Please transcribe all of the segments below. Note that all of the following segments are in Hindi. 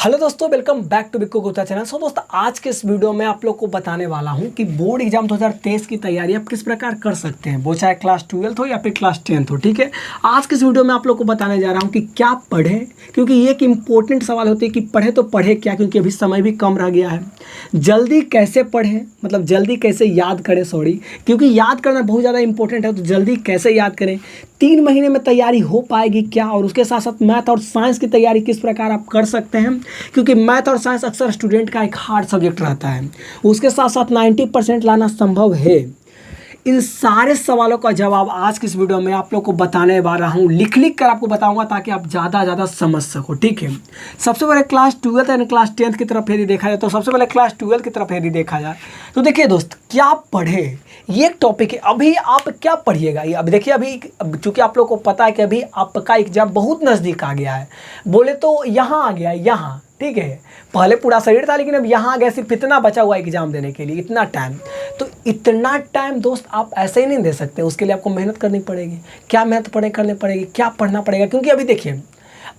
हेलो दोस्तों, welcome back to Bikku Gupta channel. दोस्तों आज के इस वीडियो में आप लोग को बताने वाला हूं कि बोर्ड एग्जाम 2023 की तैयारी आप किस प्रकार कर सकते हैं, वो चाहे क्लास 12 हो या फिर क्लास 10 हो। ठीक है, आज के इस वीडियो में आप लोग को बताने जा रहा हूं कि क्या पढ़ें, क्योंकि ये एक इंपॉर्टेंट सवाल होती है कि पढ़े तो पढ़े क्या, क्योंकि अभी समय भी कम रह गया है। जल्दी कैसे पढ़ें, मतलब जल्दी कैसे याद करें, क्योंकि याद करना बहुत ज़्यादा इंपॉर्टेंट है। तो जल्दी कैसे याद करें, 3 महीने में तैयारी हो पाएगी क्या, और उसके साथ साथ मैथ और साइंस की तैयारी किस प्रकार आप कर सकते हैं, क्योंकि मैथ और साइंस अक्सर स्टूडेंट का एक हार्ड सब्जेक्ट रहता है। उसके साथ साथ 90% लाना संभव है। इन सारे सवालों का जवाब आज की इस वीडियो में आप लोग को बताने वाला हूँ, लिख कर आपको बताऊंगा ताकि आप ज़्यादा समझ सको। ठीक है, सबसे पहले क्लास 12 यानी क्लास 10 की तरफ यदि देखा जाए तो सबसे पहले क्लास 12 की तरफ यदि देखा जाए तो देखिए दोस्त, क्या पढ़े ये एक टॉपिक है। अभी आप क्या पढ़िएगा, ये अभी देखिए, अभी चूँकि आप लोग को पता है कि अभी आपका एग्जाम बहुत नज़दीक आ गया है, बोले तो यहाँ आ गया है, यहाँ। ठीक है, पहले पूरा शरीर था लेकिन अब यहाँ आ गया, सिर्फ इतना बचा हुआ एग्जाम देने के लिए, इतना टाइम। तो इतना टाइम दोस्त आप ऐसे ही नहीं दे सकते, उसके लिए आपको मेहनत करनी पड़ेगी। क्या मेहनत करनी पड़ेगी, क्या पढ़ना पड़ेगा, क्योंकि अभी देखिए,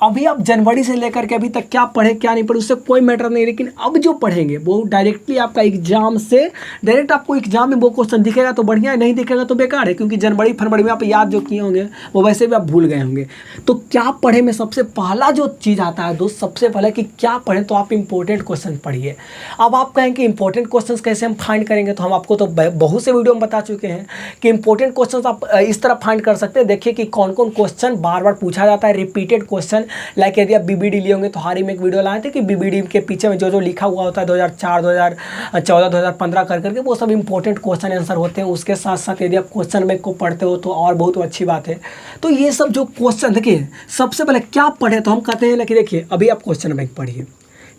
अभी आप जनवरी से लेकर के अभी तक क्या पढ़े क्या नहीं पढ़े उससे कोई मैटर नहीं, लेकिन अब जो पढ़ेंगे वो डायरेक्टली आपका एग्जाम से डायरेक्ट आपको एग्जाम में वो क्वेश्चन दिखेगा तो बढ़िया है, नहीं दिखेगा तो बेकार है, क्योंकि जनवरी फरवरी में आप याद जो किए होंगे वो वैसे भी आप भूल गए होंगे। तो क्या पढ़े में सबसे पहला जो चीज़ आता है दोस्त, सबसे पहले कि क्या पढ़ें, तो आप इंपॉर्टेंट क्वेश्चन पढ़िए। अब आप कहें कि इंपॉर्टेंट क्वेश्चन कैसे हम फाइंड करेंगे, तो हम आपको तो बहुत से वीडियो में बता चुके हैं कि इंपॉर्टेंट क्वेश्चन आप इस तरह फाइंड कर सकते हैं। देखिए कि कौन कौन क्वेश्चन बार बार पूछा जाता है, रिपीटेड क्वेश्चन। लाइक यदि आप बीबीडी लिए होंगे तो हाल ही में एक वीडियो लाए थे कि बीबीडी के पीछे में जो जो लिखा हुआ होता है 2004 2014 2015 करके वो सब इंपॉर्टेंट क्वेश्चन आंसर होते हैं। उसके साथ साथ यदि आप क्वेश्चन बैंक को पढ़ते हो तो और बहुत अच्छी बात है। तो ये सब जो क्वेश्चन, देखिए सबसे पहले क्या पढ़े, तो हम कहते हैं ना कि देखिए अभी आप क्वेश्चन बैंक पढ़िए।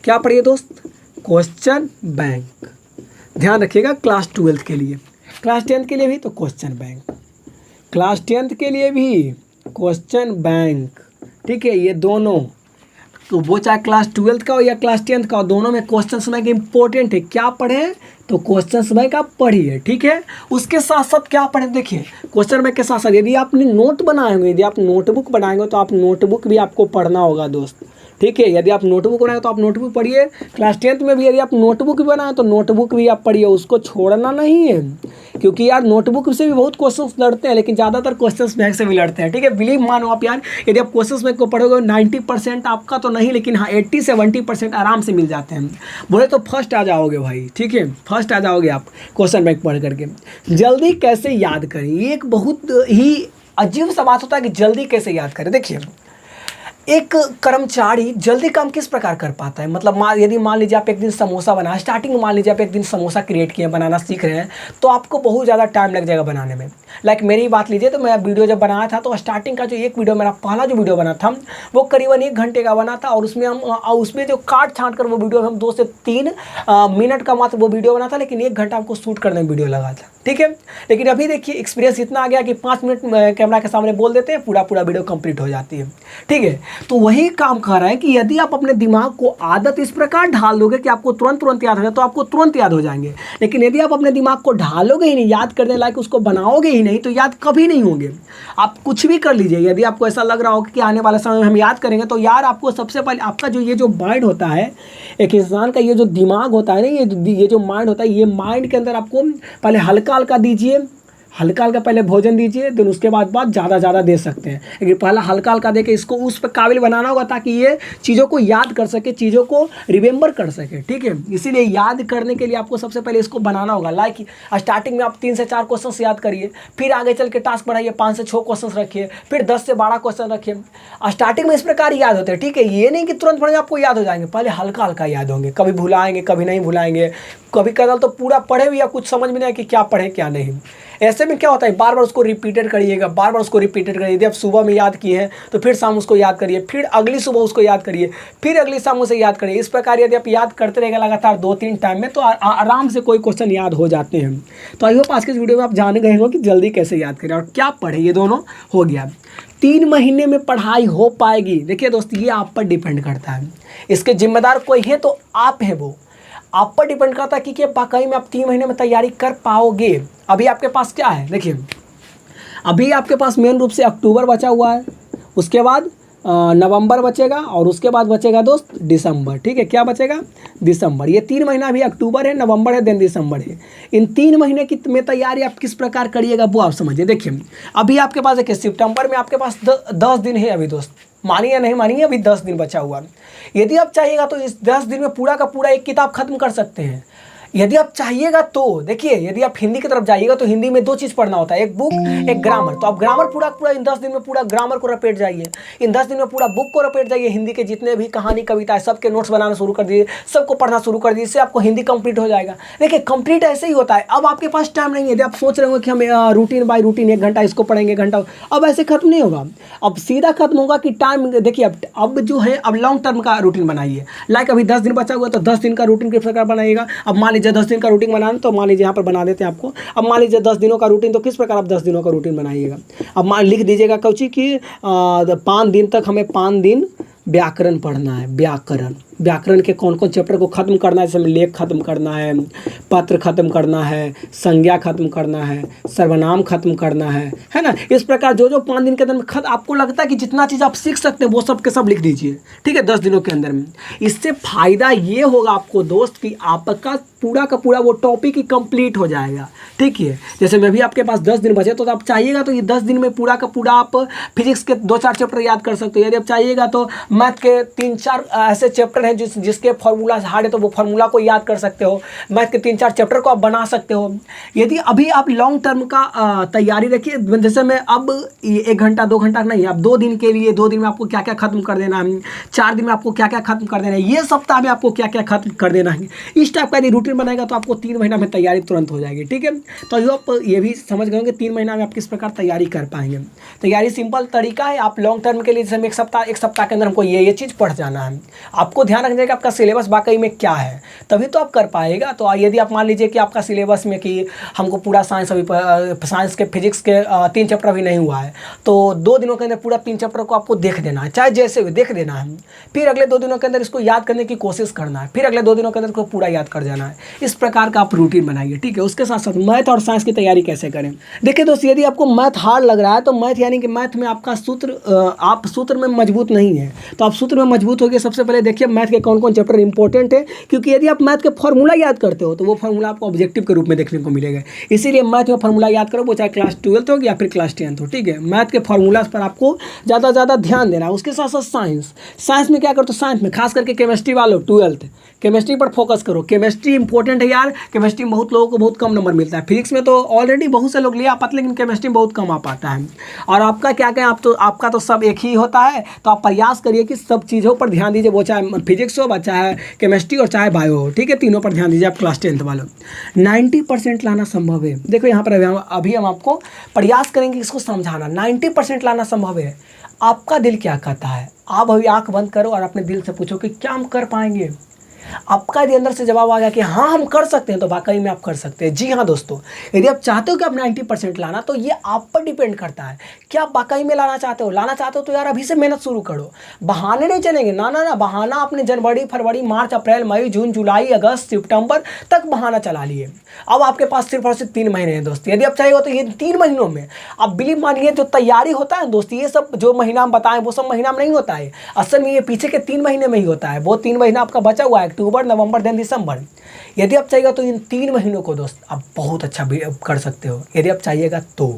क्या पढ़िए दोस्त, क्वेश्चन बैंक। ध्यान रखिएगा, क्लास 12 के लिए, क्लास 10 के लिए भी तो क्वेश्चन बैंक, क्लास 10 के लिए भी क्वेश्चन बैंक। ठीक है, ये दोनों, तो वो चाहे क्लास 12 का हो या क्लास 10 का हो, दोनों में क्वेश्चन बैंक इंपॉर्टेंट है। क्या पढ़ें, तो क्वेश्चन बैंक आप पढ़िए। ठीक है, उसके साथ साथ क्या पढ़ें, देखिए क्वेश्चन बैंक के साथ साथ यदि आपने नोट बनाए होंगे, यदि आप नोटबुक बनाएंगे तो आप नोटबुक भी आपको पढ़ना होगा दोस्त। ठीक है, यदि आप नोटबुक बनाएंगे तो आप नोटबुक पढ़िए। क्लास 10 में भी यदि आप नोटबुक भी बनाएं तो नोटबुक भी आप पढ़िए, उसको छोड़ना नहीं है, क्योंकि यार नोटबुक से भी बहुत क्वेश्चंस लड़ते हैं, लेकिन ज़्यादातर क्वेश्चंस बैंक से भी लड़ते हैं। ठीक है, बिलीव मानो आप यार, यदि आप क्वेश्चंस बैंक को पढ़ोगे 90% आपका तो नहीं, लेकिन हाँ 80-70% आराम से मिल जाते हैं। बोले तो फर्स्ट आ जाओगे भाई। ठीक है, फर्स्ट आ जाओगे आप क्वेश्चन बैंक पढ़ करके। जल्दी कैसे याद करें, ये एक बहुत ही अजीब सा बात होता है कि जल्दी कैसे याद करें। देखिए, एक कर्मचारी जल्दी काम किस प्रकार कर पाता है, मतलब यदि मान लीजिए आप एक दिन समोसा बना, स्टार्टिंग में मान लीजिए आप एक दिन समोसा क्रिएट किए, बनाना सीख रहे हैं, तो आपको बहुत ज़्यादा टाइम लग जाएगा बनाने में। लाइक मेरी बात लीजिए, तो मैं वीडियो जब बनाया था तो स्टार्टिंग का जो एक वीडियो, मेरा पहला जो वीडियो बना था वो करीबन 1 घंटे का बना था, और उसमें जो काट छाँट कर वो वीडियो हम 2 से 3 मिनट का मात्र वो वीडियो बना था, लेकिन 1 घंटा हमको शूट करने में वीडियो लगा था। ठीक है, लेकिन अभी देखिए एक्सपीरियंस इतना आ गया कि 5 मिनट कैमरा के सामने बोल देते हैं, पूरा वीडियो कंप्लीट हो जाती है। ठीक है, तो वही काम कर रहा है कि यदि आप अपने दिमाग को आदत इस प्रकार ढाल दोगे कि आपको तुरंत याद हो जाए, तो आपको तुरंत याद हो जाएंगे। लेकिन यदि आप अपने दिमाग को ढालोगे ही नहीं, याद करने लायक उसको बनाओगे ही नहीं, तो याद कभी नहीं होंगे। आप कुछ भी कर लीजिए, यदि आपको ऐसा लग रहा हो कि आने वाले समय में हम याद करेंगे, तो यार आपको सबसे पहले आपका जो माइंड होता है, एक इंसान का ये जो दिमाग होता है ना, ये जो माइंड होता है, ये माइंड के अंदर आपको पहले हल्का हल्का दीजिए, हल्का हल्का पहले भोजन दीजिए, देन उसके बाद ज़्यादा दे सकते हैं, लेकिन पहला हल्का हल्का दे के इसको उस पर काबिल बनाना होगा ताकि ये चीज़ों को याद कर सके, चीज़ों को रिमेंबर कर सके। ठीक है, इसीलिए याद करने के लिए आपको सबसे पहले इसको बनाना होगा। लाइक स्टार्टिंग में आप 3 से 4 क्वेश्चन याद करिए, फिर आगे चल के टास्क बढ़ाइए, 5 से 6 क्वेश्चन रखिए, फिर 10 से 12 क्वेश्चन रखिए। स्टार्टिंग में इस प्रकार याद होते हैं। ठीक है, ये नहीं कि तुरंत पढ़े आपको याद हो जाएंगे, पहले हल्का हल्का याद होंगे, कभी भुलाएंगे कभी नहीं भुलाएंगे, कभी कदल तो पूरा पढ़े भी या कुछ समझ में नहीं आए कि क्या पढ़े क्या नहीं। ऐसे में क्या होता है, बार बार उसको रिपीटेड करिएगा, बार बार उसको रिपीटेड करिए। यदि आप सुबह में याद किए हैं तो फिर शाम उसको याद करिए, फिर अगली सुबह उसको याद करिए, फिर अगली शाम उसे याद करिए। इस प्रकार यदि आप याद करते रहेंगे लगातार 2-3 टाइम में, तो आराम से कोई क्वेश्चन याद हो जाते हैं। तो आई होप आज के इस वीडियो में आप जान गए हो कि जल्दी कैसे याद करें और क्या पढ़े, ये दोनों हो गया। 3 महीने में पढ़ाई हो पाएगी, देखिए दोस्त ये आप पर डिपेंड करता है। इसके जिम्मेदार कोई है तो आप हैं, वो आप पर डिपेंड करता है कि वाकई में आप 3 महीने में तैयारी कर पाओगे। अभी आपके पास क्या है, देखिए अभी आपके पास मेन रूप से अक्टूबर बचा हुआ है, उसके बाद नवंबर बचेगा और उसके बाद बचेगा दोस्त दिसंबर। ठीक है, क्या बचेगा? दिसंबर। ये 3 महीना अभी अक्टूबर है, नवंबर है, देन दिसंबर है। इन 3 महीने की में तैयारी आप किस प्रकार करिएगा वो आप समझिए। देखिए अभी आपके पास देखिए सितंबर में आपके पास 10 दिन है अभी दोस्त, मानिए नहीं मानिए, अभी 10 दिन बचा हुआ। यदि आप चाहिएगा तो इस 10 दिन में पूरा का पूरा एक किताब खत्म कर सकते हैं। यदि आप चाहिएगा तो देखिए, यदि आप हिंदी की तरफ जाइएगा तो हिंदी में 2 चीज़ पढ़ना होता है, एक बुक एक ग्रामर। तो आप ग्रामर पूरा पूरा इन 10 दिन में पूरा ग्रामर को रपेट जाइए, इन 10 दिन में पूरा बुक को रपेट जाइए। हिंदी के जितने भी कहानी कविता है सबके नोट्स बनाना शुरू कर दीजिए, सबको पढ़ना शुरू कर दीजिए, इससे आपको हिंदी कंप्लीट हो जाएगा। देखिए कंप्लीट ऐसे ही होता है। अब आपके पास टाइम नहीं है, यदि आप सोच रहे हो कि हम रूटीन बाय रूटीन 1 घंटा इसको पढ़ेंगे, 1 घंटा, अब ऐसे खत्म नहीं होगा। अब सीधा खत्म होगा कि टाइम देखिए अब जो है अब लॉन्ग टर्म का रूटीन बनाइए। लाइक अभी 10 दिन बचा हुआ तो 10 दिन का रूटीन किस प्रकार बनाइएगा। अब मान लीजिए 10 दिन का रूटीन तो मान लीजिए यहाँ पर बना देते हैं आपको। अब मान लीजिए 10 दिनों का रूटीन, तो किस प्रकार आप 10 दिनों का रूटीन बनाइएगा। अब मान लिख दीजिएगा कौची कि 5 दिन तक हमें 5 दिन व्याकरण पढ़ना है। व्याकरण के कौन कौन चैप्टर को खत्म करना है, जैसे लेख खत्म करना है, पत्र खत्म करना है, संज्ञा खत्म करना है, सर्वनाम खत्म करना है ना। इस प्रकार जो 5 दिन के अंदर में आपको लगता है कि जितना चीज़ आप सीख सकते हैं वो सब के सब लिख दीजिए। ठीक है, 10 दिनों के अंदर में। इससे फायदा ये होगा आपको दोस्त कि आपका पूरा का पूरा वो टॉपिक ही कंप्लीट हो जाएगा। ठीक है, जैसे मैं भी आपके पास 10 दिन बचे तो आप चाहिएगा तो ये 10 दिन में पूरा का पूरा आप फिजिक्स के 2-4 चैप्टर याद कर सकते हो। यदि आप चाहिएगा तो मैथ के 3-4 ऐसे चैप्टर हैं जिसके फार्मूला हार्ड है तो वो फार्मूला को याद कर सकते हो। मैथ के 3-4 चैप्टर को आप बना सकते हो। यदि अभी आप लॉन्ग टर्म का तैयारी रखिए, जैसे मैं अब 1 घंटा 2 घंटा नहीं, आप 2 दिन के लिए 2 दिन में आपको क्या क्या खत्म कर देना है, 4 दिन में आपको क्या क्या खत्म कर देना है, ये सप्ताह में आपको क्या क्या खत्म कर देना है, इस टाइप का यदि रूटीन बनाएगा तो आपको 3 महीना में तैयारी तुरंत हो जाएगी। ठीक है, तो आप ये भी समझ गए कि 3 महीना में आप किस प्रकार तैयारी कर पाएंगे। तैयारी सिंपल तरीका है। आप लॉन्ग टर्म के लिए जैसे एक सप्ताह के अंदर हमको ये चीज़ पढ़ जाना है। आपको ध्यान रखना है कि आपका सिलेबस वाकई में क्या है, तभी तो आप कर पाएगा। तो यदि आप मान लीजिए कि आपका सिलेबस में कि हमको पूरा साइंस अभी साइंस के फिजिक्स के 3 चैप्टर अभी नहीं हुआ है, तो 2 दिनों के अंदर पूरा 3 चैप्टर को आपको देख देना है, चाहे जैसे भी देख देना है। फिर अगले 2 दिनों के अंदर इसको याद करने की कोशिश करना है, फिर अगले 2 दिनों के अंदर इसको पूरा याद कर जाना है। इस प्रकार का आप रूटीन बनाइए। ठीक है, उसके साथ साथ मैथ और साइंस की तैयारी कैसे करें। देखिए दोस्त, यदि आपको मैथ हार्ड लग रहा है तो मैथ यानी कि मैथ में आपका आप सूत्र में मजबूत नहीं है, तो आप सूत्र में मजबूत हो गए। सबसे पहले देखिए मैथ के कौन कौन चैप्टर इंपॉर्टेंट है, क्योंकि यदि आप मैथ के फार्मूला याद करते हो तो वो फार्मूला आपको ऑब्जेक्टिव के रूप में देखने को मिलेगा। इसीलिए मैथ में फार्मूला याद करो, वो चाहे क्लास 12th हो या फिर क्लास 10th हो। ठीक है, मैथ के फार्मूलाज पर आपको ज़्यादा ध्यान देना है। उसके साथ साथ साइंस में क्या करो, तो साइंस में खास करके केमिस्ट्री वालों 12th केमिस्ट्री पर फोकस करो। केमिस्ट्री इंपॉर्टेंट है यार, केमिस्ट्री में बहुत लोगों को बहुत कम नंबर मिलता है। फिजिक्स में तो ऑलरेडी बहुत से लोग ले आ पाते, लेकिन केमिस्ट्री में बहुत कम आ पाता है। और आपका क्या कहें, आपका तो सब एक ही होता है, तो आप प्रयास करिए कि सब चीज़ों पर ध्यान दीजिए, वो चाहे फिजिक्स हो, चाहे केमिस्ट्री और चाहे बायो हो। ठीक है, तीनों पर ध्यान दीजिए आप क्लास 10th वालों। 90% लाना संभव है। देखो यहाँ पर अभी हम आपको प्रयास करेंगे इसको समझाना। 90% लाना संभव है। आपका दिल क्या कहता है, आप अभी आंख बंद करो और अपने दिल से पूछो कि क्या हम कर पाएंगे। आपका यदि अंदर से जवाब आ गया कि हाँ हम कर सकते हैं, तो वाकई में आप कर सकते हैं। जी हाँ दोस्तों, यदि आप चाहते हो कि आप 90% लाना, तो ये आप पर डिपेंड करता है कि आप वाकई में लाना चाहते हो तो यार अभी से मेहनत शुरू करो। बहाने नहीं चलेंगे, ना बहाना आपने जनवरी फरवरी मार्च अप्रैल मई जून जुलाई अगस्त सितंबर तक बहाना चला लिए। अब आपके पास सिर्फ और सिर्फ 3 महीने हैं दोस्त। यदि आप चाहिए तो ये 3 महीनों में आप बिलीव मानिए, जो तैयारी होता है दोस्त, ये सब जो महीना हम बताएं वो सब महीना में नहीं होता है। असल में ये पीछे के 3 महीने में ही होता है। वो 3 महीना आपका बचा हुआ है, अक्टूबर नवंबर देन दिसंबर। यदि आप चाहिएगा तो इन 3 महीनों को दोस्त आप बहुत अच्छा कर सकते हो, यदि आप चाहिएगा तो।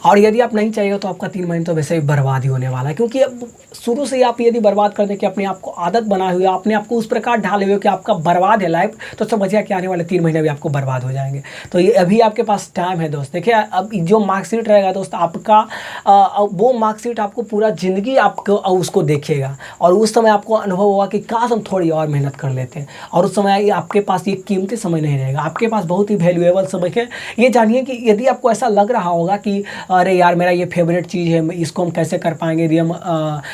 और यदि आप नहीं चाहिए तो आपका 3 महीने तो वैसे भी बर्बाद ही होने वाला है, क्योंकि अब शुरू से ही आप यदि बर्बाद कर दें कि अपने आप को आदत बनाए हुए, अपने आप को उस प्रकार ढाले हुए कि आपका बर्बाद है लाइफ, तो समझिए कि आने वाले 3 महीने भी आपको बर्बाद हो जाएंगे। तो ये अभी आपके पास टाइम है दोस्त। देखिए अब जो मार्कशीट रहेगा दोस्त आपका, वो मार्कशीट आपको पूरा ज़िंदगी आपको उसको देखिएगा, और उस समय आपको अनुभव होगा कि काश हम थोड़ी और मेहनत कर लेते हैं। और उस समय आपके पास ये कीमती समय नहीं रहेगा, आपके पास बहुत ही वैल्यूएबल समय है। ये जानिए कि यदि आपको ऐसा लग रहा होगा कि अरे यार मेरा ये फेवरेट चीज़ है, इसको हम कैसे कर पाएंगे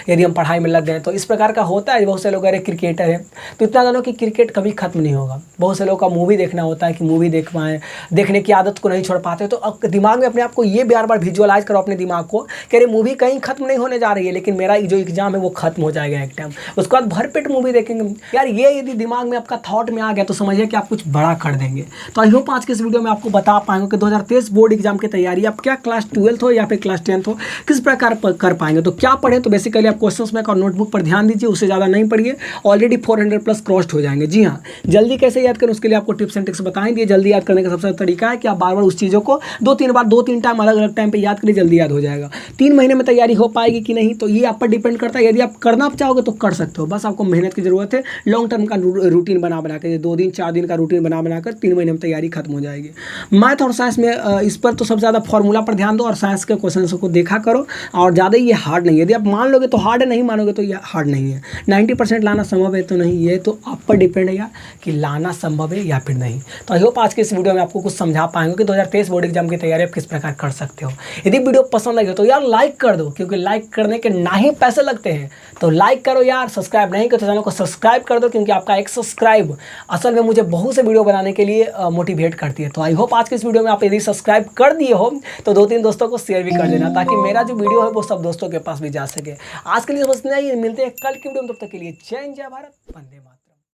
यदि हम पढ़ाई में लग गए, तो इस प्रकार का होता है। बहुत से लोग अरे क्रिकेटर है, तो इतना जानो कि क्रिकेट कभी ख़त्म नहीं होगा। बहुत से लोगों का मूवी देखना होता है कि मूवी देख पाएँ, देखने की आदत को नहीं छोड़ पाते। तो अब दिमाग में अपने आप को ये बार विजुअलाइज करो अपने दिमाग को कि अरे मूवी कहीं ख़त्म नहीं होने जा रही है, लेकिन मेरा जो एग्जाम है वो खत्म हो जाएगा एक टाइम, उसके बाद भरपेट मूवी देखेंगे। यार ये यदि दिमाग में आपका थॉट में आ गया तो समझिए कि आप कुछ बड़ा कर देंगे। तो आई होप आज के इस वीडियो में आपको बता पाएंगे कि 2023 बोर्ड एग्जाम की तैयारी आप क्या क्लास क्लास 12th हो या फिर क्लास 10th हो, किस प्रकार कर पाएंगे। तो क्या पढ़ें, तो बेसिकली आप क्वेश्चंस में और नोटबुक पर ध्यान दीजिए, उससे ज़्यादा नहीं पढ़िए, ऑलरेडी 400 प्लस क्रॉस्ड हो जाएंगे। जी हाँ, जल्दी कैसे याद करें उसके लिए आपको टिप्स एंड ट्रिक्स बताएं दिए। जल्दी याद करने का सबसे तरीका है कि आप बार बार उस चीज़ों को 2-3 टाइम अलग अलग टाइम पे याद करिए, जल्दी याद हो जाएगा। 3 महीने में तैयारी हो पाएगी कि नहीं, तो ये आप पर डिपेंड करता है। यदि आप करना चाहोगे तो कर सकते हो, बस आपको मेहनत की जरूरत है। लॉन्ग टर्म का रूटीन बना कर, 2 दिन 4 दिन का रूटीन बना कर 3 महीने में तैयारी खत्म हो जाएगी। मैथ और साइंस में इस पर तो सबसे ज़्यादा फॉर्मूला पर ध्यान दो और साइंस के क्वेश्चन को देखा करो, और ज़्यादा ये हार्ड नहीं है। यदि आप मान लोगे तो हार्ड है, नहीं मानोगे तो ये हार्ड नहीं है। 90% लाना संभव है तो नहीं, ये तो आप पर डिपेंड है यार कि लाना संभव है या फिर नहीं। तो आई होप आज के इस वीडियो में आपको कुछ समझा पाएंगे कि 2023 बोर्ड एग्जाम की तैयारी आप किस प्रकार कर सकते हो। यदि वीडियो पसंद लगे तो यार लाइक कर दो, क्योंकि लाइक करने के ना ही पैसे लगते हैं। तो लाइक करो यार, सब्सक्राइब नहीं करो तो चैनल को सब्सक्राइब कर दो, क्योंकि आपका एक सब्सक्राइब असल में मुझे बहुत से वीडियो बनाने के लिए मोटिवेट करती है। तो आई होप आज के इस वीडियो में आप यदि सब्सक्राइब कर दिए हो तो 2-3 दोस्तों को शेयर भी कर देना, ताकि मेरा जो वीडियो है वो सब दोस्तों के पास भी जा सके। आज के लिए बस इतना ही, मिलते हैं कल की वीडियो में, तब तक के लिए जय हिंद, जय भारत, वंदे मातरम।